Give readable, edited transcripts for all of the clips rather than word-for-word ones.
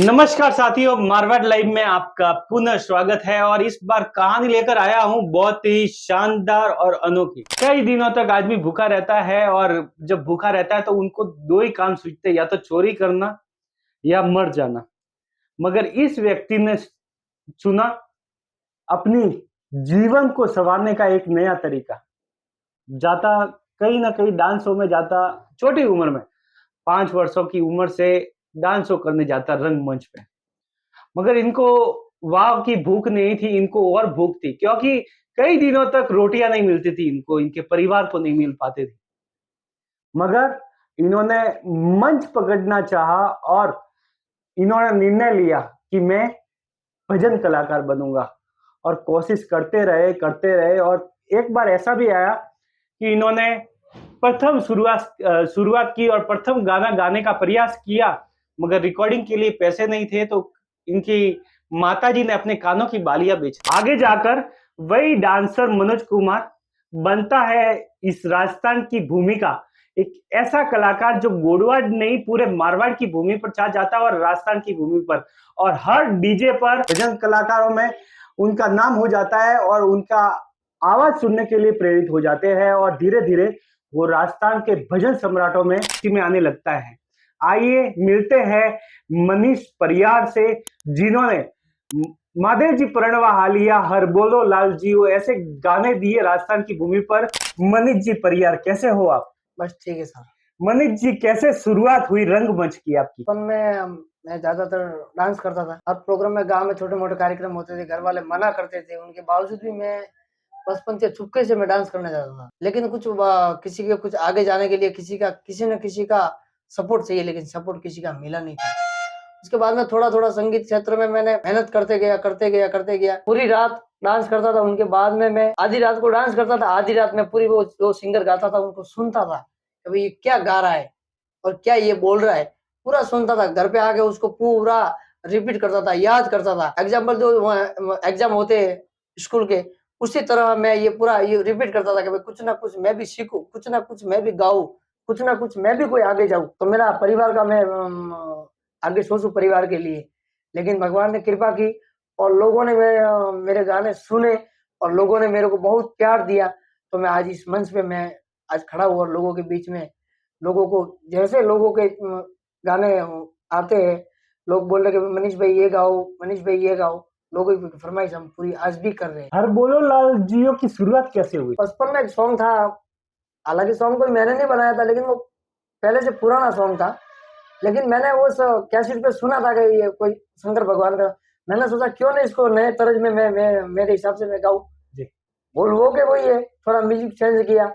नमस्कार साथियों, मारवाड़ लाइव में आपका पुनः स्वागत है। और इस बार कहानी लेकर आया हूं बहुत ही शानदार और अनोखी। कई दिनों तक आदमी भूखा रहता है और जब भूखा रहता है तो उनको दो ही काम सूझते हैं, या तो चोरी करना या मर जाना। मगर इस व्यक्ति ने चुना अपनी जीवन को संवारने का एक नया तरीका। जाता कहीं ना कहीं डांस शो में जाता, छोटी उम्र में 5 वर्षों की उम्र से डांस शो करने जाता रंगमंच पे। मगर इनको वाव की भूख नहीं थी, इनको और भूख थी, क्योंकि कई दिनों तक रोटियां नहीं मिलती थी इनको, इनके परिवार को नहीं मिल पाते थे। मगर इन्होंने मंच पकड़ना चाहा और इन्होंने निर्णय लिया कि मैं भजन कलाकार बनूंगा। और कोशिश करते रहे और एक बार ऐसा भी आया कि इन्होंने प्रथम शुरुआत की और प्रथम गाना गाने का प्रयास किया। मगर रिकॉर्डिंग के लिए पैसे नहीं थे, तो इनकी माताजी ने अपने कानों की बालियां बेच। आगे जाकर वही डांसर मनोज कुमार बनता है इस राजस्थान की भूमि का एक ऐसा कलाकार जो गोडवाड़ नहीं, पूरे मारवाड़ की भूमि पर छा जाता है और राजस्थान की भूमि पर। और हर डीजे पर भजन कलाकारों में उनका नाम हो जाता है और उनका आवाज सुनने के लिए प्रेरित हो जाते हैं और धीरे धीरे वो राजस्थान के भजन सम्राटों में आने लगता है। आइए मिलते हैं मनीष परियार से, जिन्होंने माधव जी प्रणवा हालिया, हर बोलो लाल जी ऐसे गाने दिए राजस्थान की भूमि पर। मनीष जी परियार, कैसे हो आप? बस ठीक है सर। मनीष जी, कैसे शुरुआत हुई रंगमंच की आपकी? बचपन में मैं ज्यादातर डांस करता था। हर प्रोग्राम में गांव में छोटे मोटे कार्यक्रम होते थे, घर वाले मना करते थे, उनके बावजूद भी मैं बचपन से चुपके से मैं डांस करने जाता था। लेकिन किसी के कुछ आगे जाने के लिए किसी न किसी का सपोर्ट चाहिए, लेकिन सपोर्ट किसी का मिला नहीं था। उसके बाद में थोड़ा थोड़ा संगीत क्षेत्र में मैंने मेहनत करते गया। पूरी रात डांस करता था। उनके बाद में मैं आधी रात को डांस करता था, आधी रात में पूरी वो जो सिंगर गाता था उनको सुनता था कि भाई ये क्या गा रहा है और क्या ये बोल रहा है, पूरा सुनता था। घर पे आके उसको पूरा रिपीट करता था, याद करता था। एग्जाम्पल जो एग्जाम होते हैं स्कूल के, उसी तरह मैं ये पूरा ये रिपीट करता था कि भाई कुछ ना कुछ मैं भी सीखूं, कुछ ना कुछ मैं भी गाऊं, कुछ ना कुछ मैं भी कोई आगे जाऊं, तो मेरा परिवार का मैं आगे सोचूं परिवार के लिए। लेकिन भगवान ने कृपा की और लोगों ने मेरे गाने सुने और लोगों ने मेरे को बहुत प्यार दिया। तो मैं आज इस मंच पे मैं आज खड़ा हुआ और लोगों के बीच में लोगों को, जैसे लोगों के गाने आते हैं, लोग बोल रहे कि मनीष भाई ये गाओ, मनीष भाई ये गाओ, लोगों की फरमाइश हम पूरी आज भी कर रहे हैं। हर बोलो लाल जियो की शुरुआत कैसे हुई? बचपन में एक सॉन्ग था, हालांकि सॉन्ग कोई मैंने नहीं बनाया था, लेकिन वो पहले से पुराना सॉन्ग था। लेकिन मैंने उस कैसेट पे सुना था कि ये कोई शंकर भगवान का। मैंने सोचा क्यों नहीं इसको नए तर्ज में मैं मेरे हिसाब से मैं गाऊं। बोल वो के वही है, थोड़ा म्यूजिक चेंज किया।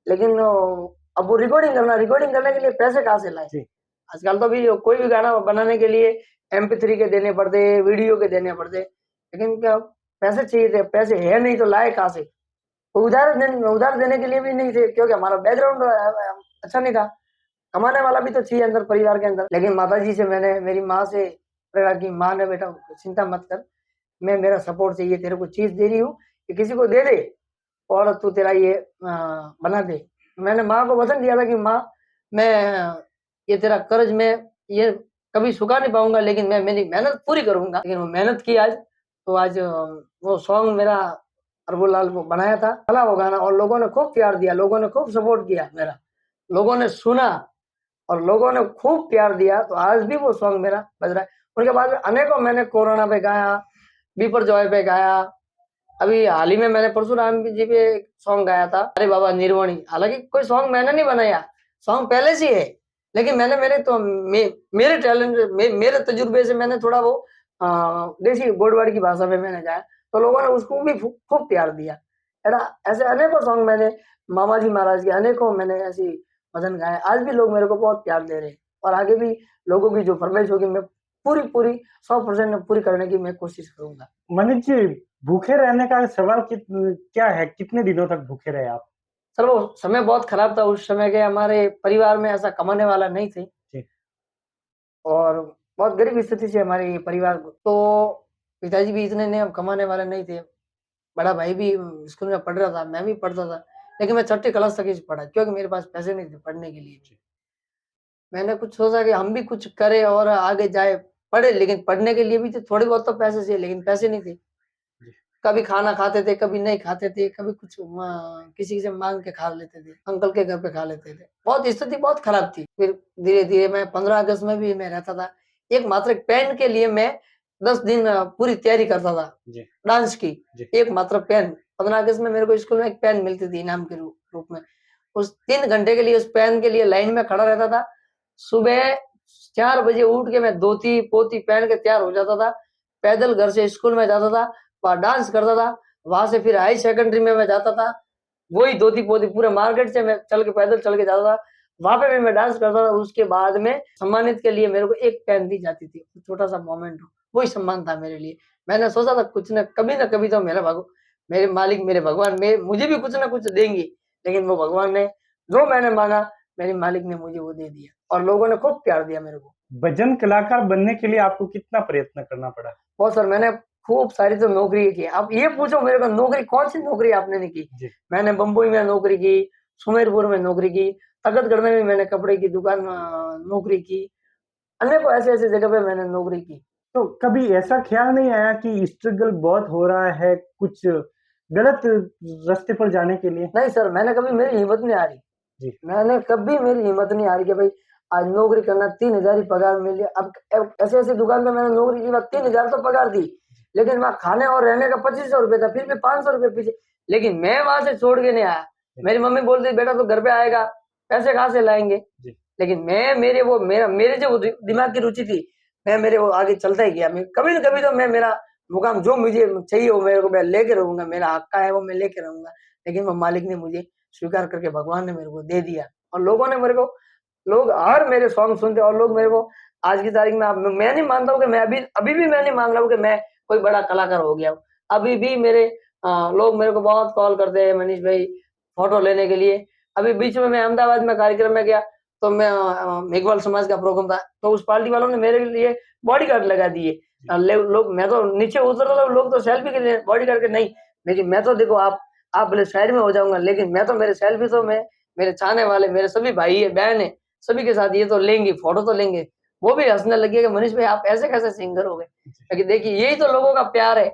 लेकिन अब वो रिकॉर्डिंग करने के लिए पैसे कहाँ से लाए? आजकल तो भी कोई भी गाना बनाने के लिए MP3 के देने पड़ते, वीडियो के देने पड़ते। लेकिन क्या पैसे चाहिए थे, पैसे है नहीं तो लाए कहाँ से? उधार देने के लिए भी नहीं थे, क्योंकि हमारा बैकग्राउंड अच्छा नहीं था। कमाने वाला भी तो चाहिए अंदर परिवार के अंदर। लेकिन माताजी से मैंने, मेरी माँ से कहा कि माँ ने बेटा चिंता मत कर, मैं मेरा सपोर्ट चाहिए, तेरे को चीज दे रही हूँ कि किसी को दे दे और तू तेरा ये बना दे। मैंने माँ को वचन दिया था कि माँ मैं ये तेरा कर्ज में ये कभी चुका नहीं पाऊंगा, लेकिन मैं मेरी मेहनत पूरी करूंगा। लेकिन वो मेहनत की आज, तो आज वो सॉन्ग मेरा अरबुलाल को बनाया था, चला वो गाना और लोगों ने खूब प्यार दिया, लोगों ने खूब सपोर्ट किया मेरा, लोगों ने सुना और लोगों ने खूब प्यार दिया। तो आज भी वो सॉन्ग मेरा बज रहा है। उनके बाद अनेकों मैंने कोरोना पे गाया, बीपर जॉय पे गाया। अभी हाल ही में मैंने परशुराम जी पे सॉन्ग गाया था, अरे बाबा निर्वाणी। हालांकि कोई सॉन्ग मैंने नहीं बनाया, सॉन्ग पहले से है, लेकिन मैंने मेरे टैलेंट मेरे तजुर्बे से मैंने थोड़ा वो देसी गोडवाड़ की भाषा में मैंने गाया, तो लोगों ने उसको भी खूब प्यार दिया। ऐसे अनेकों सॉन्ग मैंने मामा जी महाराज के अनेकों मैंने ऐसी भजन गाए। आज भी लोग मेरे को बहुत प्यार दे रहे हैं और आगे भी लोगों की जो फरमाइश होगी मैं पूरी 100% पूरी करने की मैं कोशिश करूंगा। मनीष जी, भूखे रहने का सवाल क्या है? कितने दिनों तक भूखे रहे आप? सर वो समय बहुत खराब था उस समय के, हमारे परिवार में ऐसा कमाने वाला नहीं थे और बहुत गरीब स्थिति से हमारे परिवार को, तो पिताजी भी इतने नहीं कमाने वाले नहीं थे। बड़ा भाई भी स्कूल में पढ़ रहा था, मैं भी पढ़ता था, लेकिन मैं 6ठी क्लास तक ही पढ़ा क्योंकि मेरे पास पैसे नहीं थे पढ़ने के लिए। मैंने कुछ सोचा कि हम भी कुछ करें और आगे जाए, पढ़े, लेकिन पढ़ने के लिए भी तो थोड़े बहुत तो पैसे चाहिए, लेकिन पैसे नहीं थे। कभी खाना खाते थे, कभी नहीं खाते थे, कभी कुछ किसी से मांग के खा लेते थे, अंकल के घर पे खा लेते थे। बहुत स्थिति बहुत खराब थी। फिर धीरे-धीरे मैं 15 अगस्त में भी मैं रहता था। एकमात्र एक पेन के लिए मैं 10 दिन पूरी तैयारी करता था जी, डांस की। जी। एकमात्र पेन 15 अगस्त में मेरे को स्कूल में एक पेन मिलती थी इनाम के रूप में। उस 3 घंटे के लिए उस पेन के लिए लाइन में खड़ा रहता था। सुबह 4 बजे उठ के मैं धोती-पोती पहन के तैयार हो जाता था। पैदल घर से स्कूल में जाता था, वहाँ डांस करता था। वहाँ से फिर हाई सेकेंडरी में मैं जाता था। वही धोती-पोती पूरे मार्केट से मैं पैदल चल के जाता था। वहाँ पे भी मैं डांस करता था। उसके बाद में सम्मानित के लिए मेरे को एक पेन दी जाती थी। छोटा-सा मोमेंट हो, वही सम्मान था मेरे लिए। मैंने सोचा था कुछ न कभी तो मेरे मालिक, मेरे भगवान मुझे भी कुछ न कुछ देंगे। लेकिन वो भगवान ने जो मैंने माँगा, मेरे मालिक ने मुझे वो दे दिया और लोगों ने खूब प्यार दिया मेरे को। भजन कलाकार बनने के लिए आपको कितना प्रयत्न करना पड़ा? बहुत सर, मैंने खूब सारी तो नौकरी की। अब ये पूछो मेरे को, नौकरी कौन-सी नौकरी आपने नहीं की? जी, मैंने बम्बई में नौकरी की, सुमेरपुर में नौकरी की, तखतगढ़ में भी मैंने कपड़े की दुकान नौकरी की। अनेकों ऐसे-ऐसे जगह पे मैंने नौकरी की। तो कभी ऐसा ख्याल नहीं आया कि स्ट्रगल बहुत हो रहा है, कुछ गलत रास्ते पर जाने के लिए? नहीं सर, मैंने कभी मेरी हिम्मत नहीं हारी। जी, मैंने कभी मेरी हिम्मत नहीं हारी कि भाई आज नौकरी करना, 3000 ही पगार मिल रही है। अब ऐसे-ऐसे दुकान पे मैंने नौकरी की, बात 3000 तो पगार दी, लेकिन वहाँ खाने और रहने का 2500 रुपए था, फिर भी 500 रुपए पीछे। लेकिन मैं वहाँ से छोड़ के नहीं आया। मेरी मम्मी बोलती बेटा तू घर पे आएगा, पैसे कहाँ से लाएँगे? जी, लेकिन मैं मेरे जो दिमाग की रुचि थी, मेरे वो आगे चलता ही गया। मैं कभी न कभी तो मैं मेरा मुकाम जो मुझे चाहिए वो मेरे को मैं लेके रहूँगा, मेरा हक का है वो मैं लेके रहूँगा। लेकिन वो मालिक ने मुझे स्वीकार करके भगवान ने मेरे को दे दिया और लोगों ने मेरे को लोग हर मेरे सॉन्ग सुनते और लोग मेरे को आज की तारीख में मैं नहीं मानता हूँ कि मैं अभी भी मैं नहीं मान रहा हूँ कि मैं कोई बड़ा कलाकार हो गया हूँ। अभी भी लोग मेरे को बहुत कॉल करते हैं, मनीष भाई फ़ोटो लेने के लिए। अभी बीच में मैं अहमदाबाद में कार्यक्रम में गया, तो मेघवाल समाज का प्रोग्राम था, तो उस पार्टी वालों ने मेरे लिए बॉडीगार्ड लगा दिए। लोग मैं तो नीचे उतर रहा था, लोग तो सेल्फी के लिए बॉडीगार्ड के नहीं, लेकिन मैं तो देखो आप भले साइड में हो जाऊँगा, लेकिन मैं तो मेरे सेल्फी तो मैं मेरे चाहने वाले, मेरे सभी भाई है, बहन है, सभी के साथ ये तो लेंगे, फ़ोटो तो लेंगे। वो भी हँसने लगे कि मनीष भाई आप ऐसे कैसे सिंगर हो गए? लेकिन देखिए यही तो लोगों का प्यार है।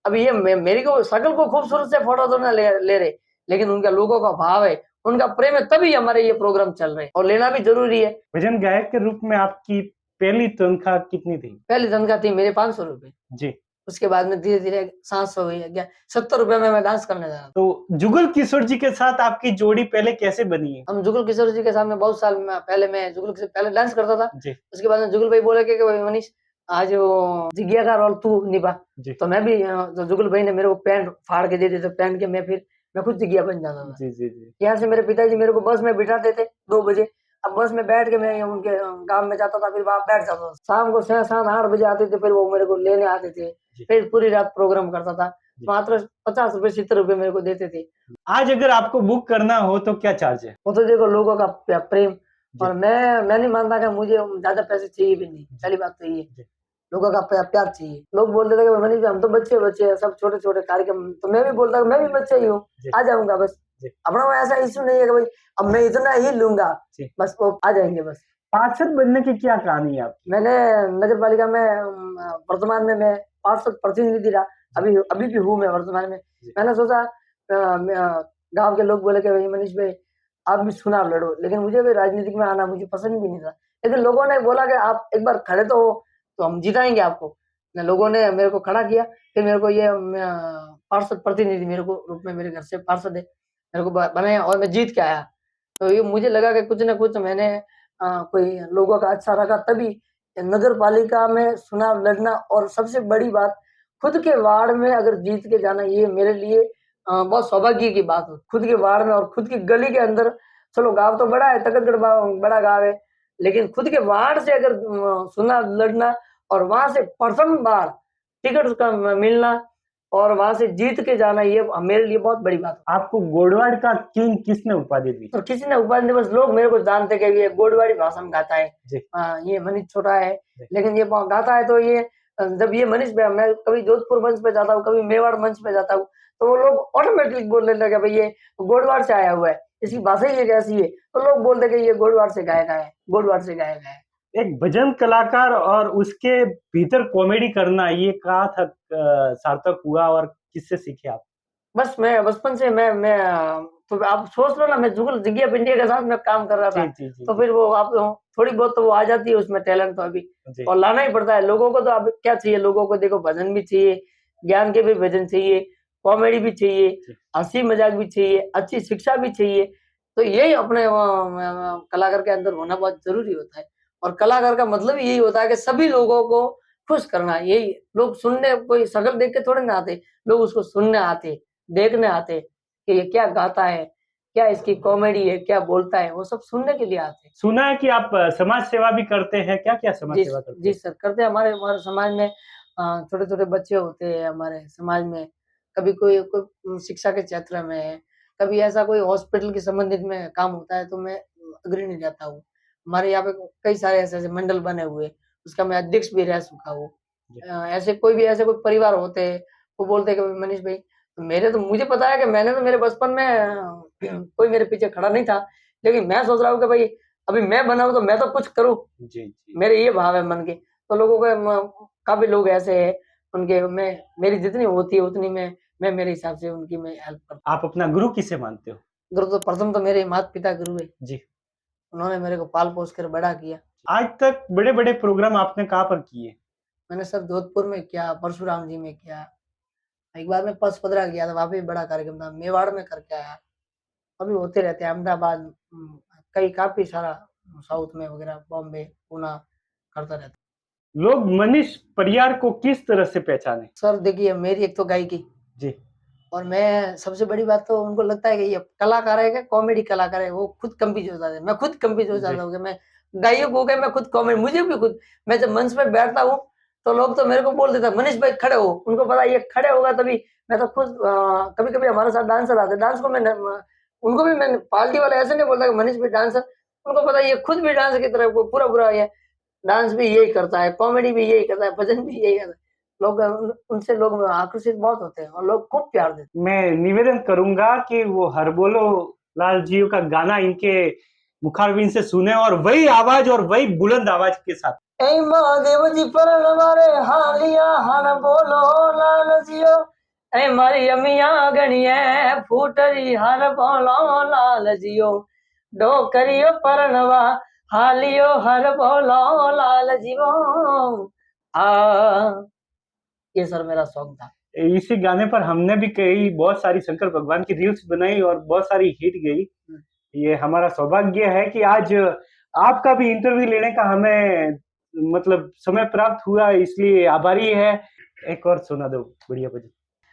अब ये मेरी को शकल को खूबसूरत से फ़ोटो तो ना ले रहे, लेकिन उनका लोगों का भाव है, उनका प्रेम है, तभी हमारे ये प्रोग्राम चल रहे हैं और लेना भी ज़रूरी है। भजन गायक के रूप में आपकी पहली तनख्वाह कितनी थी? पहली तनख्वाह थी मेरे ₹500। जी, उसके बाद में धीरे-धीरे 700 हुई, क्या ₹70 में मैं डांस करने लगा। तो जुगल किशोर जी के साथ आपकी जोड़ी पहले कैसे बनी है? हम जुगल किशोर जी के सामने बहुत साल में पहले मैं जुगल से पहले डांस करता था। जी, उसके बाद में जुगल भाई बोले कि भाई मनीष आज वो जिज्ञा का रोल तू निभा। जी, तो मैं भी तो जुगल भाई ने मेरे को पैंट फाड़ के दे दी, तो पहन के मैं खुद जिज्ञा बन जाता था। जी, जी, जी, यहाँ से मेरे पिताजी मेरे को बस में बिठाते थे 2 बजे। अब बस में बैठ के मैं उनके गाँव में जाता था, फिर वहाँ बैठ जाता था। शाम को 6, 7, 8 बजे आते थे, फिर वो मेरे को लेने आते थे। जी, फिर पूरी रात प्रोग्राम करता था। जी। मात्र ₹50 ₹70 मेरे को देते थे। आज अगर आपको बुक करना हो तो क्या चार्ज है? वो तो देखो लोगों का प्रेम जी, और मैं नहीं मानता कि मुझे ज़्यादा पैसे चाहिए भी नहीं। जी, पहली बात तो ये, जी, लोगों का प्यार चाहिए। लोग बोलते थे कि मनीष भाई हम तो बच्चे-बच्चे हैं, सब छोटे-छोटे कार्यक्रम, तो मैं भी बोलता मैं भी बच्चा ही हूँ, जी, आ जाऊँगा बस। जी, अपना कोई ऐसा इश्यू नहीं है कि भाई अब मैं इतना ही लूँगा, जी। बस वो आ जाएँगे बस। पार्षद बनने की क्या कहानी है आपकी? मैंने नगर पालिका में वर्तमान में मैं पार्षद प्रतिनिधि रहा, जी, अभी भी हूँ मैं वर्तमान में। जी, मैंने सोचा गाँव के लोग बोले कि भई मनीष भाई आप भी चुनाव लड़ो, लेकिन मुझे भी राजनीतिक में आना मुझे पसंद भी नहीं था। लेकिन लोगों ने बोला कि आप एक बार खड़े तो हो, तो हम जिताएँगे आपको। लोगों ने मेरे को खड़ा किया, फिर मेरे को ये पार्षद प्रतिनिधि मेरे को रूप में मेरे घर से पार्षद है, मेरे को बनाया और मैं जीत के आया। तो ये मुझे लगा कि कुछ न कुछ मैंने कोई लोगों का अच्छा रखा, तभी नगर पालिका में चुनाव लड़ना और सबसे बड़ी बात खुद के वार्ड में अगर जीत के जाना, ये मेरे लिए बहुत सौभाग्य की बात है। खुद के वार्ड में और खुद की गली के अंदर, चलो गाँव तो बड़ा है, तखतगढ़ बड़ा गाँव है, लेकिन खुद के वार्ड से अगर चुनाव लड़ना और वहाँ से प्रथम बार टिकट का मिलना और वहाँ से जीत के जाना, ये मेरे लिए बहुत बड़ी बात है। आपको गोडवाड़ का किंग किसने उपाधि दी? तो किसी ने उपाधि नहीं, बस लोग मेरे को जानते कि ये गोडवाड़ी भाषा में गाता है। जी, ये मनीष छोटा है, जी, लेकिन ये गाता है तो ये जब ये मनीष मैं कभी जोधपुर मंच पे जाता हूँ, कभी मेवाड़ मंच पे जाता हूँ, तो वो लोग ऑटोमेटिक बोलने लगे भाई ये गोडवाड़ से आया हुआ है, इसकी भाषा ही एक ऐसी है, तो लोग बोलते कि ये गोडवाड़ से गाया गया है, गोडवाड़ से गाया गया है। एक भजन कलाकार और उसके भीतर कॉमेडी करना, ये कहाँ तक सार्थक हुआ और किससे सीखे आप? बस मैं बचपन से तो आप सोच लो ना, मैं जुगल जिग्या पिंडिया के साथ मैं काम कर रहा जी, था, जी, जी, तो जी। फिर वो आप थोड़ी बहुत तो वो आ जाती है उसमें टैलेंट तो अभी, जी, और लाना ही पड़ता है। लोगों को तो अब क्या चाहिए, लोगों को देखो भजन भी चाहिए, ज्ञान के भी भजन चाहिए, कॉमेडी भी चाहिए, जी। हँसी-मज़ाक भी चाहिए, अच्छी शिक्षा भी चाहिए। तो यही अपने कलाकार के अंदर होना बहुत ज़रूरी होता है, और कलाकार का मतलब यही होता है कि सभी लोगों को खुश करना, यही लोग सुनने कोई शक्ल देख के थोड़ी ना आते, लोग उसको सुनने आते, देखने आते कि ये क्या गाता है, क्या इसकी कॉमेडी है, क्या बोलता है, वो सब सुनने के लिए आते हैं। सुना है कि आप समाज सेवा भी करते हैं, क्या-क्या समाज जी, सेवा करते जी हैं? सर, करते हैं। हमारे हमारे समाज में छोटे-छोटे बच्चे होते हैं हमारे समाज में, कभी कोई कोई शिक्षा के क्षेत्र में है, कभी ऐसा कोई हॉस्पिटल के संबंधित में काम होता है, तो मैं अग्रणी रहता हूँ। हमारे यहाँ पे कई सारे ऐसे-ऐसे मंडल बने हुए, उसका मैं अध्यक्ष भी रह चुका हूँ। जी, ऐसे कोई भी ऐसे कोई परिवार होते हैं, वो बोलते हैं कि मनीष भाई, मुझे पता है कि मैंने तो मेरे बचपन में कोई मेरे पीछे खड़ा नहीं था, लेकिन मैं सोच रहा हूँ कि भाई अभी मैं बना हूँ तो मैं तो कुछ करूँ। जी, जी। मेरे ये भाव है मन के। तो लोगों के काफ़ी लोग ऐसे हैं, उनके मैं मेरी जितनी होती है उतनी मैं मेरे हिसाब से उनकी मैं हेल्प करता आप अपना गुरु किसे मानते हो? हूँ। गुरु तो प्रथम तो मेरे माता-पिता गुरु है। जी। उन्होंने मेरे को पाल-पोस कर बड़ा किया। आज तक बड़े-बड़े प्रोग्राम आपने कहाँ पर किए? मैंने सर जोधपुर में किया, परशुराम जी में किया, एक बार मैं पचपदरा गया था, वहाँ पे भी बड़ा कार्यक्रम था, मेवाड़ में करके आया। अभी होते रहते हैं अहमदाबाद, कई काफ़ी सारा साउथ में वगैरह, बॉम्बे, पूना करता रहता हूँ। लोग मनीष परियार को किस तरह से पहचाने? सर देखिए, मेरी एक तो गायकी, जी, और मैं सबसे बड़ी बात तो उनको लगता है कि ये कलाकार है क्या, कॉमेडी कलाकार है, वो खुद कंफ्यूज हो जाते हैं। मैं खुद कंफ्यूज हो जी, जाता हूँ कि मैं गायक हो गया, मैं खुद कॉमेडी, मुझे भी खुद, मैं जब मंच पे बैठता हूँ, तो लोग तो मेरे को बोल देते हैं, "मनीष भाई खड़े हो।" उनको पता है ये खड़े होगा तभी, मैं तो खुद कभी-कभी हमारे साथ डांसर आते हैं, डांस को मैं उनको भी मैंने पार्टी वाले ऐसे नहीं बोलता कि मनीष भाई डांसर, उनको पता है ये खुद भी डांस की तरफ को पूरा-पूरा ये डांस भी यही करता है, कॉमेडी भी यही करता है, भजन भी यही करता है। लोग उनसे लोग आकर्षित बहुत होते हैं और लोग खूब प्यार देते हैं। मैं निवेदन करूँगा कि वो हर बोलो लाल जी का गाना इनके मुखारबिन से सुने और वही आवाज़ और वही बुलंद आवाज़ के साथ। ऐ महादेव जी परण मारे हालिया हन बोलो लाल जियो, ऐ मारी अमिया गणिये फूटरी हर बोलो लाल जियो, डोकरियो परणवा हालियो हर बोलो लाल जियो। ये सर मेरा सॉन्ग था। इसी गाने पर हमने भी कई बहुत सारी शंकर भगवान की रील्स बनाई और बहुत सारी हिट गई। ये हमारा सौभाग्य है कि आज आपका भी इंटरव्यू लेने का हमें मतलब समय प्राप्त हुआ, इसलिए आभारी है। एक और सुना दो बढ़िया भजन।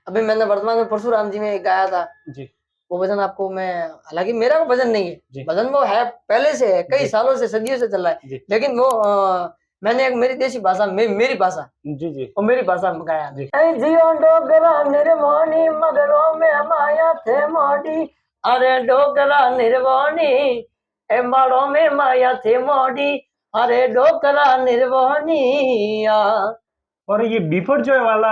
अभी मैंने वर्तमान में परशुराम जी में गाया था, जी, वो भजन आपको मैं, हालाँकि मेरा वो भजन नहीं है, जी, भजन वो है पहले से है, कई जी, सालों से, सदियों से चल रहा है। जी, लेकिन वो मैंने एक मेरी देशी भाषा मेरी भाषा, जी, जी, वो मेरी भाषा में गाया जी। मैंने। ऐ जियो डोगरा निर्वाणी मगरों में माया थे मोडी, अरे डोगरा निर्वाणी ए माड़ों में माया थे मोडी, अरे डोगरा निर्वाणी और ये बिफोर जॉय वाला।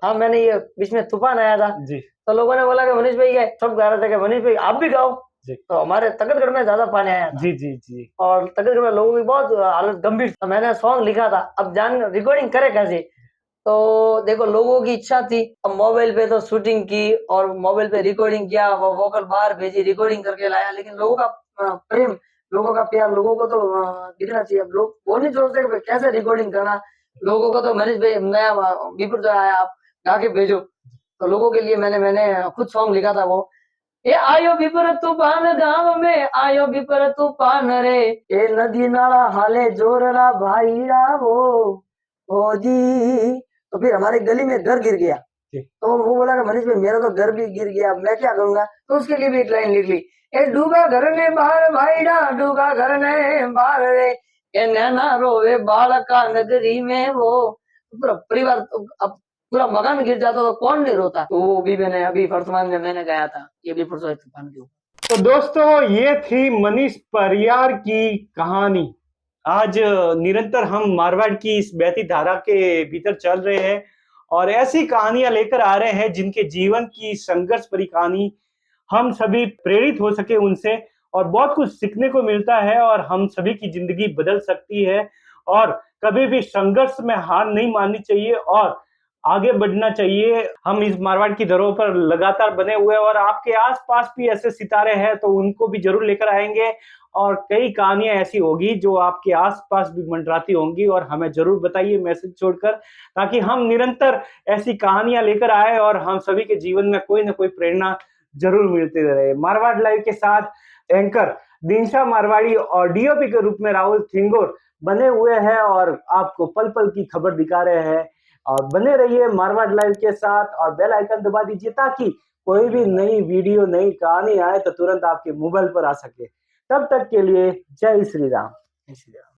हाँ, मैंने ये बीच में तूफान आया था, जी, तो लोगों ने बोला कि मनीष भाई ये सब गा रहे थे कि मनीष भाई आप भी गाओ। जी, तो हमारे तकतगढ़ में ज़्यादा पानी आया था जी, जी, जी, और तकतगढ़ में लोगों की बहुत हालत गंभीर, तो मैंने सॉन्ग लिखा था। अब जान रिकॉर्डिंग करे कैसे? तो देखो लोगों की इच्छा थी, अब मोबाइल पे तो शूटिंग की और मोबाइल पे रिकॉर्डिंग किया, वो वोकल बाहर भेजी, रिकॉर्डिंग करके लाया, लेकिन लोगों का प्रेम, लोगों का प्यार लोगों को तो दिखना चाहिए। अब लोग वो नहीं सोचते कि कैसे रिकॉर्डिंग करना, लोगों को तो मनीष भाई नया बीपुर जो आया आप गा के भेजो। तो लोगों के लिए मैंने खुद सॉन्ग लिखा था वो, ये आयो विपर तूफान गांव में आयो विपर तूफान रे, ये नदी नाला हाले जोररा भाईरा ओ जी। तो फिर हमारे गली में घर गिर गया, जी। तो वो बोला कि मनीष भाई मेरा तो घर भी गिर गया, मैं क्या करूंगा? तो उसके लिए भी एक लाइन लिख ली, ए डूबा घर ने बाहर भाईड़ा डूबा घर ने बाहर रे, ए नैना रोवे बालका नगरी में वो। पूरा परिवार तो अब पूरा मकान गिर जाता तो कौन नहीं रोता? तो वो भी मैंने अभी वर्तमान में मैंने गाया था, ये भी परसों तूफान के ऊपर। तो दोस्तों ये थी मनीष परियार की कहानी। आज निरंतर हम मारवाड़ की इस बहती धारा के भीतर चल रहे हैं और ऐसी कहानियां लेकर आ रहे हैं जिनके जीवन की संघर्ष भरी कहानी हम सभी प्रेरित हो सके उनसे और बहुत कुछ सीखने को मिलता है और हम सभी की जिंदगी बदल सकती है। और कभी भी संघर्ष में हार नहीं माननी चाहिए और आगे बढ़ना चाहिए। हम इस मारवाड़ की धरोहर पर लगातार बने हुए हैं और आपके आसपास भी ऐसे सितारे हैं तो उनको भी जरूर लेकर आएंगे और कई कहानियां ऐसी होगी जो आपके आसपास भी मंडराती होंगी और हमें जरूर बताइए मैसेज छोड़कर, ताकि हम निरंतर ऐसी कहानियां लेकर आए और हम सभी के जीवन में कोई ना कोई प्रेरणा जरूर मिलती रहे। मारवाड़ लाइव के साथ एंकर दिनशा मारवाड़ी और डीओपी के रूप में राहुल थिंगोर बने हुए हैं और आपको पल पल की खबर दिखा रहे हैं। और बने रहिए मारवाड़ लाइव के साथ और बेल आइकन दबा दीजिए ताकि कोई भी नई वीडियो नई कहानी आए तो तुरंत आपके मोबाइल पर आ सके। तब तक के लिए जय श्री राम।